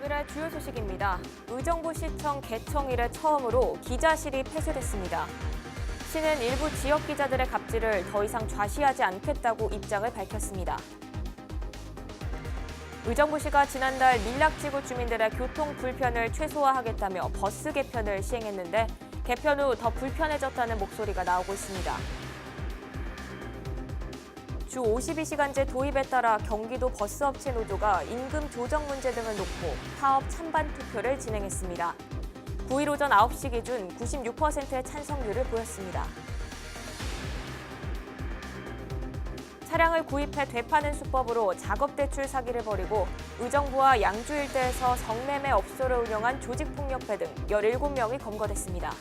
오늘의 주요 소식입니다. 의정부시청 개청 이래 처음으로 기자실이 폐쇄됐습니다. 시는 일부 지역 기자들의 갑질을 더 이상 좌시하지 않겠다고 입장을 밝혔습니다. 의정부시가 지난달 밀락지구 주민들의 교통 불편을 최소화하겠다며 버스 개편을 시행했는데 개편 후 더 불편해졌다는 목소리가 나오고 있습니다. 주 52시간제 도입에 따라 경기도 버스업체 노조가 임금 조정 문제 등을 놓고 파업 찬반 투표를 진행했습니다. 9일 오전 9시 기준 96%의 찬성률을 보였습니다. 차량을 구입해 되파는 수법으로 작업대출 사기를 벌이고 의정부와 양주 일대에서 성매매 업소를 운영한 조직폭력배 등 17명이 검거됐습니다.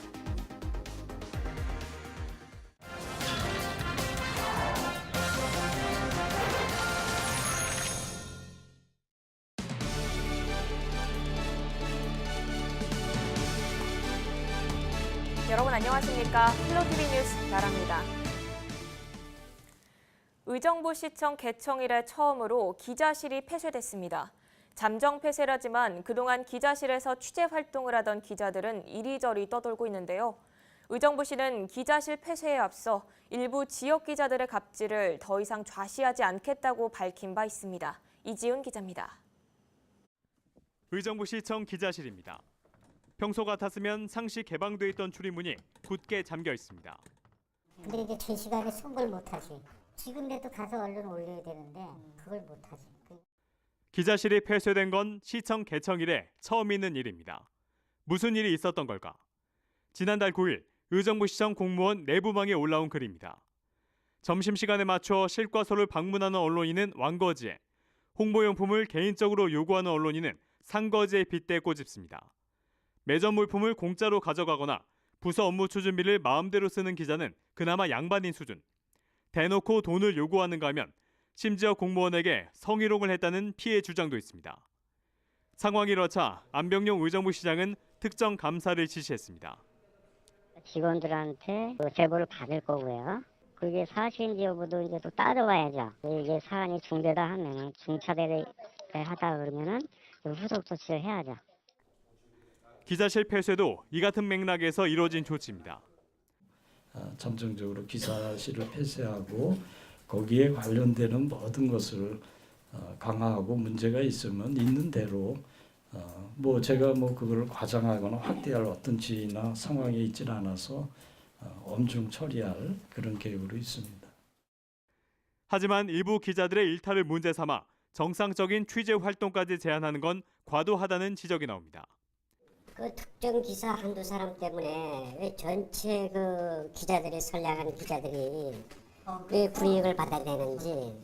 여러분 안녕하십니까? 힐로티비 뉴스 나라입니다. 의정부시청 개청 이래 처음으로 기자실이 폐쇄됐습니다. 잠정 폐쇄라지만 그동안 기자실에서 취재 활동을 하던 기자들은 이리저리 떠돌고 있는데요. 의정부시는 기자실 폐쇄에 앞서 일부 지역 기자들의 갑질을 더 이상 좌시하지 않겠다고 밝힌 바 있습니다. 이지훈 기자입니다. 의정부시청 기자실입니다. 평소 같았으면 상시 개방돼 있던 출입문이 굳게 잠겨 있습니다. 근데 이제 제 시간에 송걸 못하지. 지금이라도 가서 얼른 올려야 되는데 그걸 못하지. 기자실이 폐쇄된 건 시청 개청 이래 처음 있는 일입니다. 무슨 일이 있었던 걸까? 지난달 9일 의정부시청 공무원 내부망에 올라온 글입니다. 점심시간에 맞춰 실과소를 방문하는 언론인은 왕거지에, 홍보용품을 개인적으로 요구하는 언론인은 상거지에 빗대 꼬집습니다. 매점 물품을 공짜로 가져가거나 부서 업무 추진비를 마음대로 쓰는 기자는 그나마 양반인 수준. 대놓고 돈을 요구하는가 하면 심지어 공무원에게 성희롱을 했다는 피해 주장도 있습니다. 상황이 이렇자 안병용 의정부시장은 특정 감사를 지시했습니다. 직원들한테 제보를 받을 거고요. 그게 사실인지 여부도 이제 또 따져봐야죠. 이게 사안이 중대다 하면 중차대를 하다 그러면은 후속 조치를 해야죠. 기자실 폐쇄도 이 같은 맥락에서 이루어진 조치입니다. 잠정적으로 기자실을 폐쇄하고 거기에 관련되는 모든 것을 강화하고 문제가 있으면 있는 대로 제가 그걸 과장하거나 확대할 어떤 지위나 상황에 있지는 않아서 엄중 처리할 그런 계획으로 있습니다. 하지만 일부 기자들의 일탈을 문제 삼아 정상적인 취재 활동까지 제한하는 건 과도하다는 지적이 나옵니다. 그 특정 기사 한두 사람 때문에 왜 전체 그 기자들이 선량한 기자들이 왜 불이익을 받아야 되는지.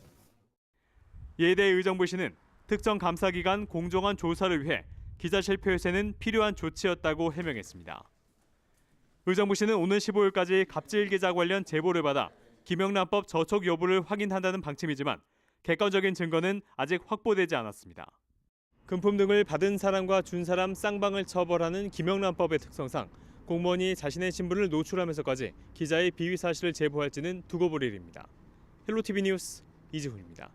이에 대해 의정부시는 특정 감사기관 공정한 조사를 위해 기자실 폐쇄는 필요한 조치였다고 해명했습니다. 의정부시는 오는 15일까지 갑질 기자 관련 제보를 받아 김영란법 저촉 여부를 확인한다는 방침이지만 객관적인 증거는 아직 확보되지 않았습니다. 금품 등을 받은 사람과 준 사람 쌍방을 처벌하는 김영란법의 특성상 공무원이 자신의 신분을 노출하면서까지 기자의 비위 사실을 제보할지는 두고 볼 일입니다. 힐로티비 뉴스 이지훈입니다.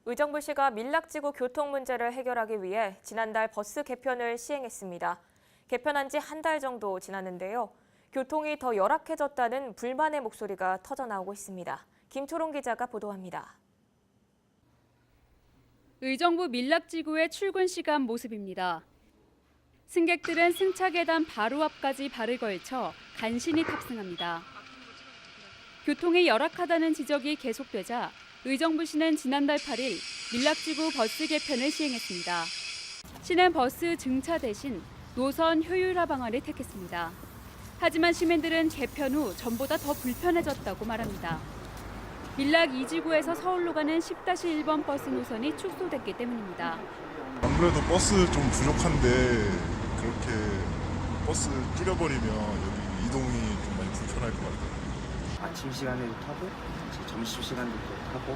의정부시가 밀락지구 교통 문제를 해결하기 위해 지난달 버스 개편을 시행했습니다. 개편한 지 한 달 정도 지났는데요. 교통이 더 열악해졌다는 불만의 목소리가 터져나오고 있습니다. 김초롱 기자가 보도합니다. 의정부 밀락지구의 출근 시간 모습입니다. 승객들은 승차 계단 바로 앞까지 발을 걸쳐 간신히 탑승합니다. 교통이 열악하다는 지적이 계속되자 의정부시는 지난달 8일 밀락지구 버스 개편을 시행했습니다. 시는 버스 증차 대신 노선 효율화 방안을 택했습니다. 하지만 시민들은 개편 후 전보다 더 불편해졌다고 말합니다. 밀락 2지구에서 서울로 가는 10-1번 버스 노선이 축소됐기 때문입니다. 안 그래도 버스 좀 부족한데 그렇게 버스 줄여버리면 여기 이동이 좀 많이 불편할 것 같아요. 아침 시간에도 타고 점심 시간도 타고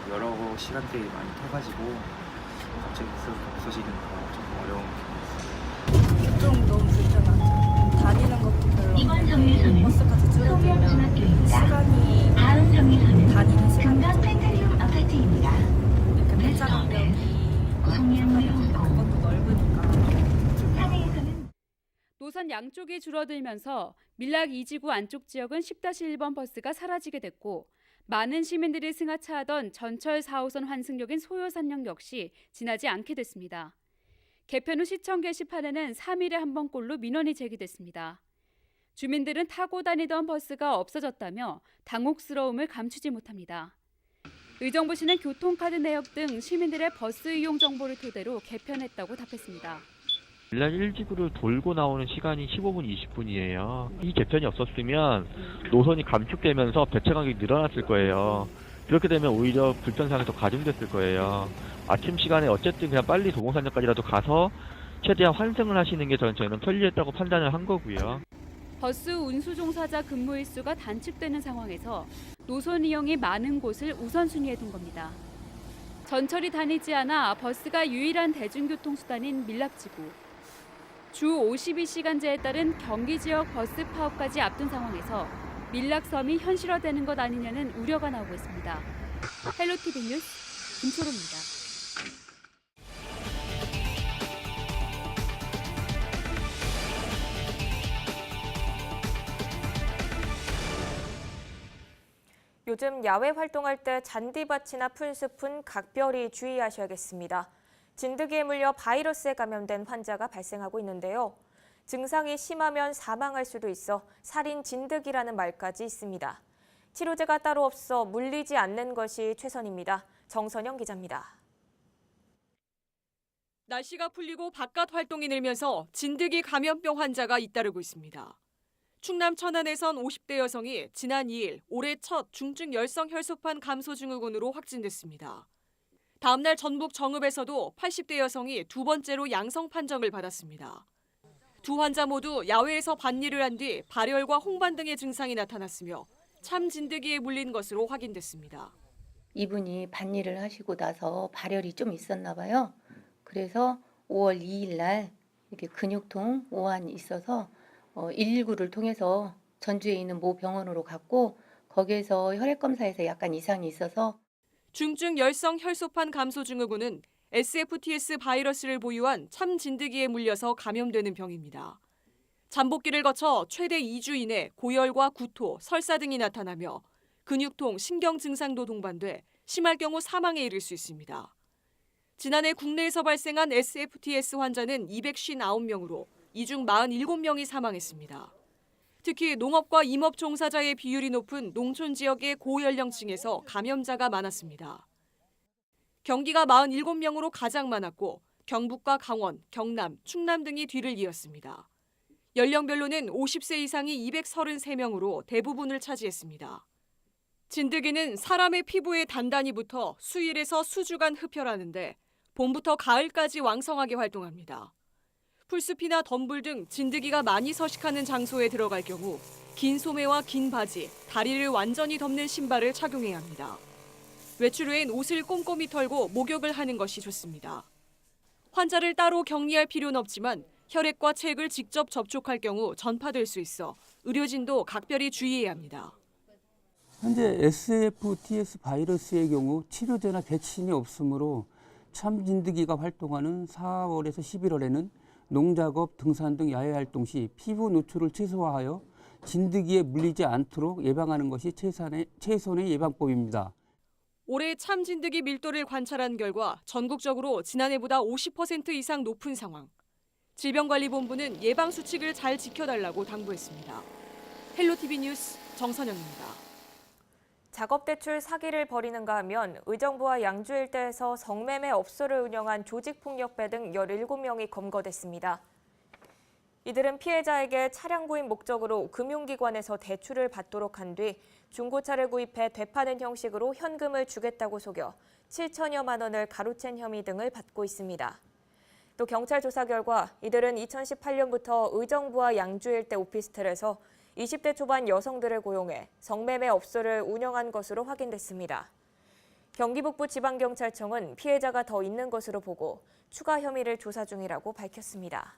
여러 시간대에 많이 타가지고 갑자기 없어지는 거 좀 어려운 게 좀 너무 불편하죠. 다니는 것도 별로 버스까지 줄여들면 시간이 다니는 시간이 이렇게 배차 간격이 그것도 노선 양쪽이 줄어들면서 밀락 2지구 안쪽 지역은 10-1번 버스가 사라지게 됐고 많은 시민들이 승하차하던 전철 4호선 환승역인 소요산역 역시 지나지 않게 됐습니다. 개편 후 시청 게시판에는 3일에 한 번꼴로 민원이 제기됐습니다. 주민들은 타고 다니던 버스가 없어졌다며 당혹스러움을 감추지 못합니다. 의정부시는 교통카드 내역 등 시민들의 버스 이용 정보를 토대로 개편했다고 답했습니다. 밀락 1지구를 돌고 나오는 시간이 15분, 20분이에요. 이 개편이 없었으면 노선이 감축되면서 배차 간격이 늘어났을 거예요. 그렇게 되면 오히려 불편사항이 더 가중됐을 거예요. 아침 시간에 어쨌든 그냥 빨리 도봉산역까지라도 가서 최대한 환승을 하시는 게 저희는 편리했다고 판단을 한 거고요. 버스 운수 종사자 근무 일수가 단축되는 상황에서 노선 이용이 많은 곳을 우선순위에 둔 겁니다. 전철이 다니지 않아 버스가 유일한 대중교통수단인 밀락지구. 주 52시간제에 따른 경기 지역 버스 파업까지 앞둔 상황에서 밀락섬이 현실화되는 것 아니냐는 우려가 나오고 있습니다. 헬로티비 뉴스 김초롱입니다. 요즘 야외 활동할 때 잔디밭이나 풀숲은 각별히 주의하셔야겠습니다. 진드기에 물려 바이러스에 감염된 환자가 발생하고 있는데요. 증상이 심하면 사망할 수도 있어 살인 진드기라는 말까지 있습니다. 치료제가 따로 없어 물리지 않는 것이 최선입니다. 정선영 기자입니다. 날씨가 풀리고 바깥 활동이 늘면서 진드기 감염병 환자가 잇따르고 있습니다. 충남 천안에선 50대 여성이 지난 2일 올해 첫 중증 열성 혈소판 감소 증후군으로 확진됐습니다. 다음 날 전북 정읍에서도 80대 여성이 두 번째로 양성 판정을 받았습니다. 두 환자 모두 야외에서 밭일을 한 뒤 발열과 홍반 등의 증상이 나타났으며 참 진드기에 물린 것으로 확인됐습니다. 이분이 밭일을 하시고 나서 발열이 좀 있었나 봐요. 그래서 5월 2일 날 이렇게 근육통, 오한이 있어서 119를 통해서 전주에 있는 모 병원으로 갔고 거기에서 혈액 검사에서 약간 이상이 있어서 중증 열성 혈소판 감소 증후군은 SFTS 바이러스를 보유한 참 진드기에 물려서 감염되는 병입니다. 잠복기를 거쳐 최대 2주 이내 고열과 구토, 설사 등이 나타나며 근육통, 신경 증상도 동반돼 심할 경우 사망에 이를 수 있습니다. 지난해 국내에서 발생한 SFTS 환자는 259명으로 이 중 47명이 사망했습니다. 특히 농업과 임업 종사자의 비율이 높은 농촌 지역의 고연령층에서 감염자가 많았습니다. 경기가 47명으로 가장 많았고 경북과 강원, 경남, 충남 등이 뒤를 이었습니다. 연령별로는 50세 이상이 233명으로 대부분을 차지했습니다. 진드기는 사람의 피부에 단단히 붙어 수일에서 수주간 흡혈하는데 봄부터 가을까지 왕성하게 활동합니다. 풀숲이나 덤불 등 진드기가 많이 서식하는 장소에 들어갈 경우 긴 소매와 긴 바지, 다리를 완전히 덮는 신발을 착용해야 합니다. 외출 후엔 옷을 꼼꼼히 털고 목욕을 하는 것이 좋습니다. 환자를 따로 격리할 필요는 없지만 혈액과 체액을 직접 접촉할 경우 전파될 수 있어 의료진도 각별히 주의해야 합니다. 현재 SFTS 바이러스의 경우 치료제나 백신이 없으므로 참 진드기가 활동하는 4월에서 11월에는 농작업, 등산 등 야외 활동 시 피부 노출을 최소화하여 진드기에 물리지 않도록 예방하는 것이 최선의 예방법입니다. 올해 참 진드기 밀도를 관찰한 결과 전국적으로 지난해보다 50% 이상 높은 상황. 질병관리본부는 예방 수칙을 잘 지켜달라고 당부했습니다. 헬로티비 뉴스 정선영입니다. 작업대출 사기를 벌이는가 하면 의정부와 양주 일대에서 성매매 업소를 운영한 조직폭력배 등 17명이 검거됐습니다. 이들은 피해자에게 차량 구입 목적으로 금융기관에서 대출을 받도록 한 뒤 중고차를 구입해 되파는 형식으로 현금을 주겠다고 속여 7천여만 원을 가로챈 혐의 등을 받고 있습니다. 또 경찰 조사 결과 이들은 2018년부터 의정부와 양주 일대 오피스텔에서 20대 초반 여성들을 고용해 성매매 업소를 운영한 것으로 확인됐습니다. 경기북부 지방경찰청은 피해자가 더 있는 것으로 보고 추가 혐의를 조사 중이라고 밝혔습니다.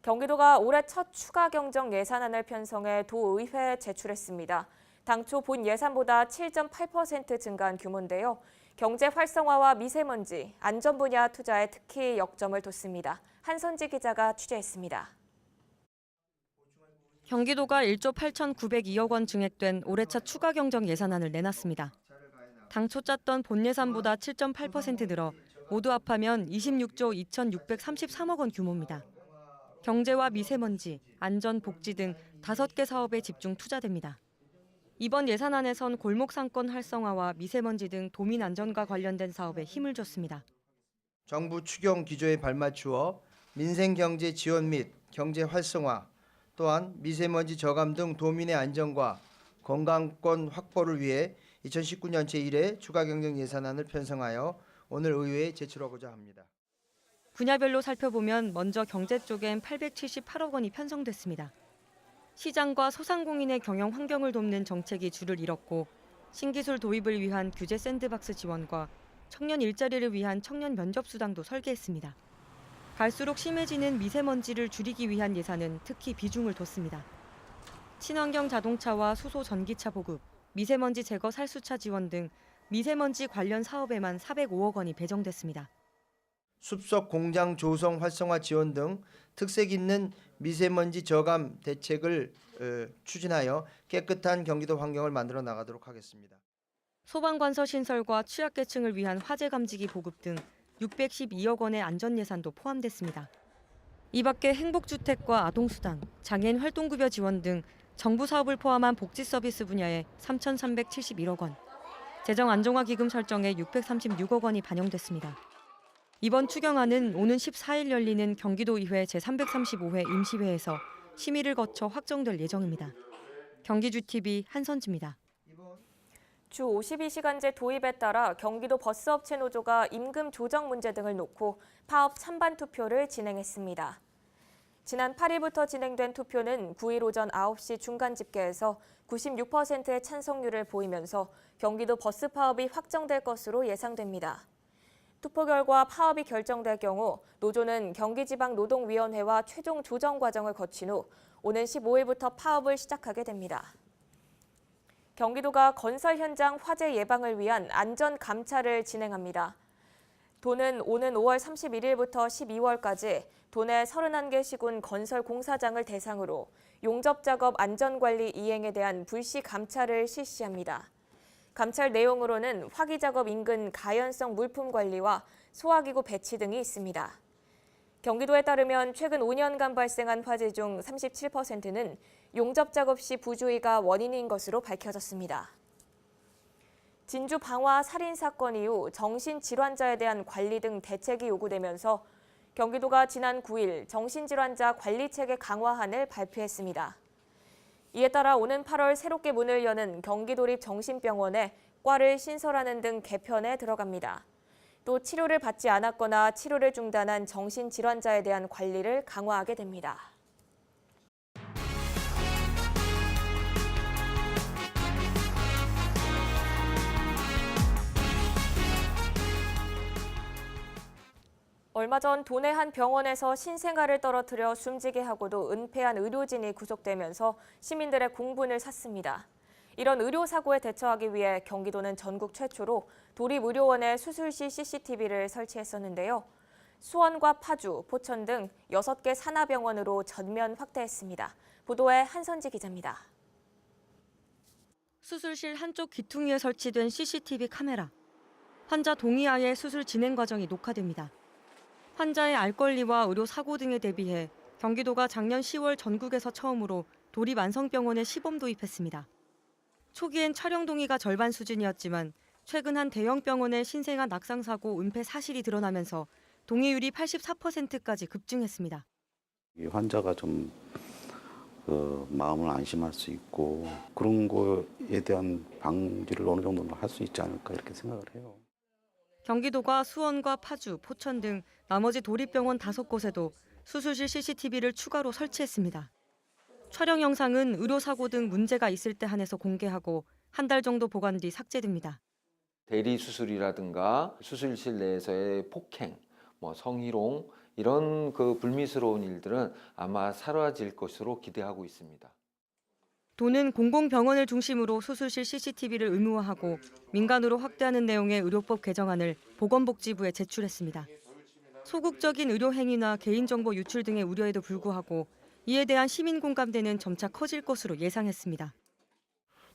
경기도가 올해 첫 추가 경정 예산안을 편성해 도의회에 제출했습니다. 당초 본 예산보다 7.8% 증가한 규모인데요. 경제 활성화와 미세먼지, 안전 분야 투자에 특히 역점을 뒀습니다. 한선지 기자가 취재했습니다. 경기도가 1조 8,902억 원 증액된 올해 첫 추가 경정 예산안을 내놨습니다. 당초 짰던 본 예산보다 7.8% 늘어 모두 합하면 26조 2,633억 원 규모입니다. 경제와 미세먼지, 안전, 복지 등 5개 사업에 집중 투자됩니다. 이번 예산안에선 골목 상권 활성화와 미세먼지 등 도민 안전과 관련된 사업에 힘을 줬습니다. 정부 추경 기조에 발맞추어 민생 경제 지원 및 경제 활성화, 또한 미세먼지 저감 등 도민의 안전과 건강권 확보를 위해 2019년 제1회 추가 경정 예산안을 편성하여 오늘 의회에 제출하고자 합니다. 분야별로 살펴보면 먼저 경제 쪽엔 878억 원이 편성됐습니다. 시장과 소상공인의 경영 환경을 돕는 정책이 줄을 잃었고 신기술 도입을 위한 규제 샌드박스 지원과 청년 일자리를 위한 청년 면접 수당도 설계했습니다. 갈수록 심해지는 미세먼지를 줄이기 위한 예산은 특히 비중을 뒀습니다. 친환경 자동차와 수소 전기차 보급, 미세먼지 제거 살수차 지원 등 미세먼지 관련 사업에만 405억 원이 배정됐습니다. 숲속 공장 조성 활성화 지원 등 특색 있는 미세먼지 저감 대책을 추진하여 깨끗한 경기도 환경을 만들어 나가도록 하겠습니다. 소방관서 신설과 취약계층을 위한 화재 감지기 보급 등 612억 원의 안전 예산도 포함됐습니다. 이 밖에 행복주택과 아동수당, 장애인 활동급여 지원 등 정부 사업을 포함한 복지 서비스 분야에 3,371억 원, 재정 안정화 기금 설정에 636억 원이 반영됐습니다. 이번 추경안은 오는 14일 열리는 경기도의회 제335회 임시회에서 심의를 거쳐 확정될 예정입니다. 경기주TV 한선지입니다. 주 52시간제 도입에 따라 경기도 버스업체 노조가 임금 조정 문제 등을 놓고 파업 찬반 투표를 진행했습니다. 지난 8일부터 진행된 투표는 9일 오전 9시 중간 집계에서 96%의 찬성률을 보이면서 경기도 버스 파업이 확정될 것으로 예상됩니다. 투표 결과 파업이 결정될 경우 노조는 경기지방노동위원회와 최종 조정 과정을 거친 후 오는 15일부터 파업을 시작하게 됩니다. 경기도가 건설 현장 화재 예방을 위한 안전 감찰을 진행합니다. 도는 오는 5월 31일부터 12월까지 도내 31개 시군 건설 공사장을 대상으로 용접 작업 안전관리 이행에 대한 불시 감찰을 실시합니다. 감찰 내용으로는 화기 작업 인근 가연성 물품 관리와 소화기구 배치 등이 있습니다. 경기도에 따르면 최근 5년간 발생한 화재 중 37%는 용접 작업 시 부주의가 원인인 것으로 밝혀졌습니다. 진주 방화 살인 사건 이후 정신질환자에 대한 관리 등 대책이 요구되면서 경기도가 지난 9일 정신질환자 관리체계 강화안을 발표했습니다. 이에 따라 오는 8월 새롭게 문을 여는 경기도립 정신병원에 과를 신설하는 등 개편에 들어갑니다. 또 치료를 받지 않았거나 치료를 중단한 정신질환자에 대한 관리를 강화하게 됩니다. 얼마 전 도내 한 병원에서 신생아를 떨어뜨려 숨지게 하고도 은폐한 의료진이 구속되면서 시민들의 공분을 샀습니다. 이런 의료사고에 대처하기 위해 경기도는 전국 최초로 도립의료원에 수술 시 CCTV를 설치했었는데요. 수원과 파주, 포천 등 6개 산하병원으로 전면 확대했습니다. 보도에 한선지 기자입니다. 수술실 한쪽 귀퉁이에 설치된 CCTV 카메라. 환자 동의하에 수술 진행 과정이 녹화됩니다. 환자의 알 권리와 의료 사고 등에 대비해 경기도가 작년 10월 전국에서 처음으로 도립안성병원에 시범 도입했습니다. 초기엔 촬영 동의가 절반 수준이었지만 최근 한 대형 병원의 신생아 낙상 사고 은폐 사실이 드러나면서 동의율이 84%까지 급증했습니다. 환자가 좀 마음을 안심할 수 있고 그런 거에 대한 방지를 어느 정도는 할 수 있지 않을까 이렇게 생각을 해요. 경기도가 수원과 파주, 포천 등 나머지 도립병원 5곳에도 수술실 CCTV를 추가로 설치했습니다. 촬영 영상은 의료사고 등 문제가 있을 때 한해서 공개하고 한 달 정도 보관 뒤 삭제됩니다. 대리 수술이라든가 수술실 내에서의 폭행, 성희롱 이런 그 불미스러운 일들은 아마 사라질 것으로 기대하고 있습니다. 도는 공공병원을 중심으로 수술실 CCTV를 의무화하고 민간으로 확대하는 내용의 의료법 개정안을 보건복지부에 제출했습니다. 소극적인 의료 행위나 개인정보 유출 등의 우려에도 불구하고 이에 대한 시민 공감대는 점차 커질 것으로 예상했습니다.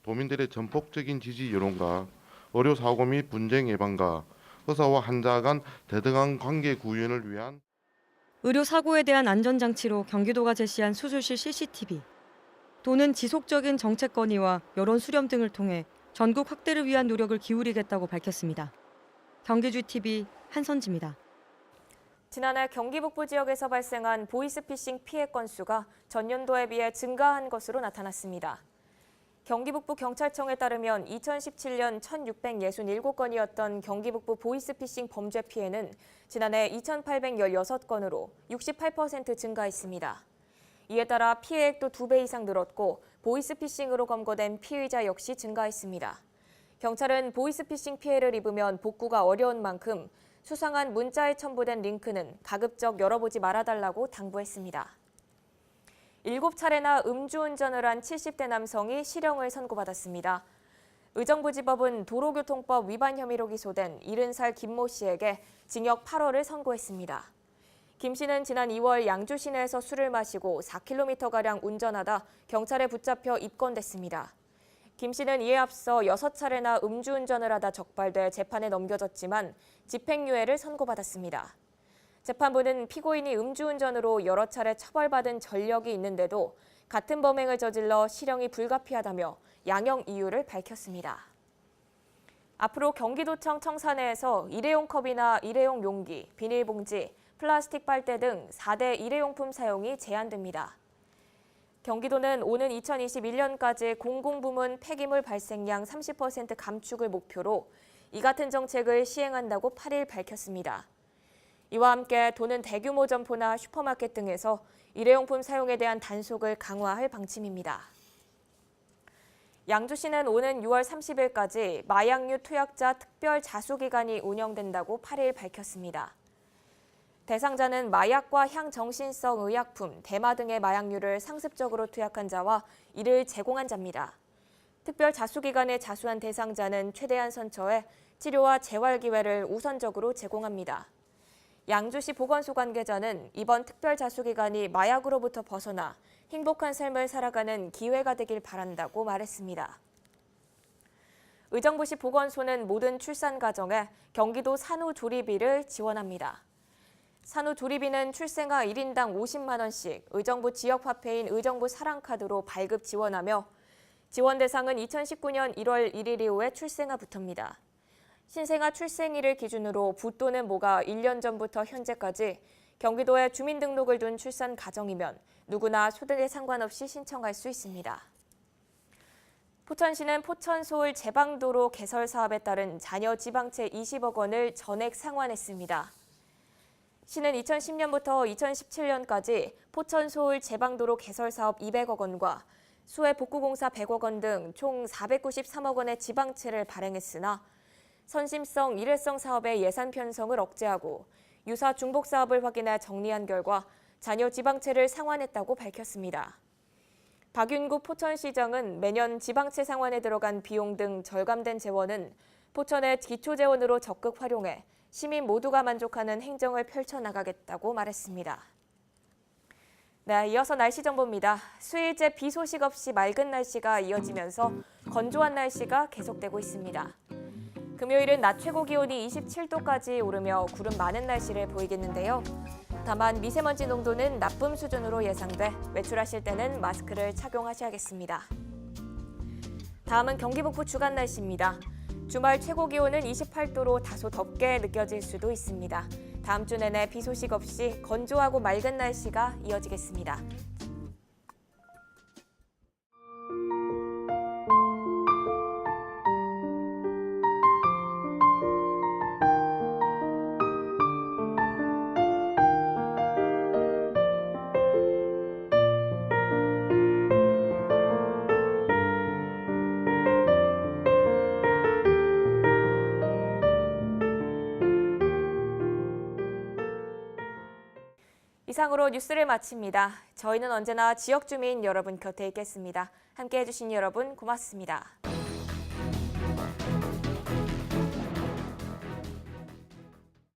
도민들의 전폭적인 지지 여론과 의료 사고 및 분쟁 예방과 의사와 환자 간 대등한 관계 구현을 위한 의료 사고에 대한 안전장치로 경기도가 제시한 수술실 CCTV. 도는 지속적인 정책 건의와 여론 수렴 등을 통해 전국 확대를 위한 노력을 기울이겠다고 밝혔습니다. 경기주TV 한선지입니다. 지난해 경기 북부 지역에서 발생한 보이스피싱 피해 건수가 전년도에 비해 증가한 것으로 나타났습니다. 경기 북부 경찰청에 따르면 2017년 1,667건이었던 경기 북부 보이스피싱 범죄 피해는 지난해 2,816건으로 68% 증가했습니다. 이에 따라 피해액도 2배 이상 늘었고 보이스피싱으로 검거된 피의자 역시 증가했습니다. 경찰은 보이스피싱 피해를 입으면 복구가 어려운 만큼 수상한 문자에 첨부된 링크는 가급적 열어보지 말아달라고 당부했습니다. 7차례나 음주운전을 한 70대 남성이 실형을 선고받았습니다. 의정부지법은 도로교통법 위반 혐의로 기소된 70살 김모 씨에게 징역 8월을 선고했습니다. 김 씨는 지난 2월 양주 시내에서 술을 마시고 4km가량 운전하다 경찰에 붙잡혀 입건됐습니다. 김 씨는 이에 앞서 6차례나 음주운전을 하다 적발돼 재판에 넘겨졌지만 집행유예를 선고받았습니다. 재판부는 피고인이 음주운전으로 여러 차례 처벌받은 전력이 있는데도 같은 범행을 저질러 실형이 불가피하다며 양형 이유를 밝혔습니다. 앞으로 경기도청 청사내에서 일회용 컵이나 일회용 용기, 비닐봉지, 플라스틱 빨대 등 4대 일회용품 사용이 제한됩니다. 경기도는 오는 2021년까지 공공부문 폐기물 발생량 30% 감축을 목표로 이 같은 정책을 시행한다고 8일 밝혔습니다. 이와 함께 도는 대규모 점포나 슈퍼마켓 등에서 일회용품 사용에 대한 단속을 강화할 방침입니다. 양주시는 오는 6월 30일까지 마약류 투약자 특별 자수기간이 운영된다고 8일 밝혔습니다. 대상자는 마약과 향정신성 의약품, 대마 등의 마약류를 상습적으로 투약한 자와 이를 제공한 자입니다. 특별 자수기간에 자수한 대상자는 최대한 선처해 치료와 재활 기회를 우선적으로 제공합니다. 양주시 보건소 관계자는 이번 특별 자수기간이 마약으로부터 벗어나 행복한 삶을 살아가는 기회가 되길 바란다고 말했습니다. 의정부시 보건소는 모든 출산 가정에 경기도 산후조리비를 지원합니다. 산후조리비는 출생아 1인당 50만 원씩 의정부 지역화폐인 의정부 사랑카드로 발급 지원하며 지원 대상은 2019년 1월 1일 이후에 출생아부터입니다. 신생아 출생일을 기준으로 부 또는 모가 1년 전부터 현재까지 경기도에 주민등록을 둔 출산 가정이면 누구나 소득에 상관없이 신청할 수 있습니다. 포천시는 포천-서울 제방도로 개설 사업에 따른 잔여 지방채 20억 원을 전액 상환했습니다. 시는 2010년부터 2017년까지 포천-서울 제방도로 개설 사업 200억 원과 수해 복구공사 100억 원 등 총 493억 원의 지방채를 발행했으나 선심성, 일회성 사업의 예산 편성을 억제하고 유사 중복 사업을 확인해 정리한 결과 잔여 지방채를 상환했다고 밝혔습니다. 박윤구 포천시장은 매년 지방채 상환에 들어간 비용 등 절감된 재원은 포천의 기초재원으로 적극 활용해 시민 모두가 만족하는 행정을 펼쳐나가겠다고 말했습니다. 네, 이어서 날씨 정보입니다. 수일째 비 소식 없이 맑은 날씨가 이어지면서 건조한 날씨가 계속되고 있습니다. 금요일은 낮 최고 기온이 27도까지 오르며 구름 많은 날씨를 보이겠는데요. 다만 미세먼지 농도는 나쁨 수준으로 예상돼 외출하실 때는 마스크를 착용하셔야겠습니다. 다음은 경기 북부 주간 날씨입니다. 주말 최고 기온은 28도로 다소 덥게 느껴질 수도 있습니다. 다음 주 내내 비 소식 없이 건조하고 맑은 날씨가 이어지겠습니다. 이상으로 뉴스를 마칩니다. 저희는 언제나 지역 주민 여러분 곁에 있겠습니다. 함께해 주신 여러분 고맙습니다.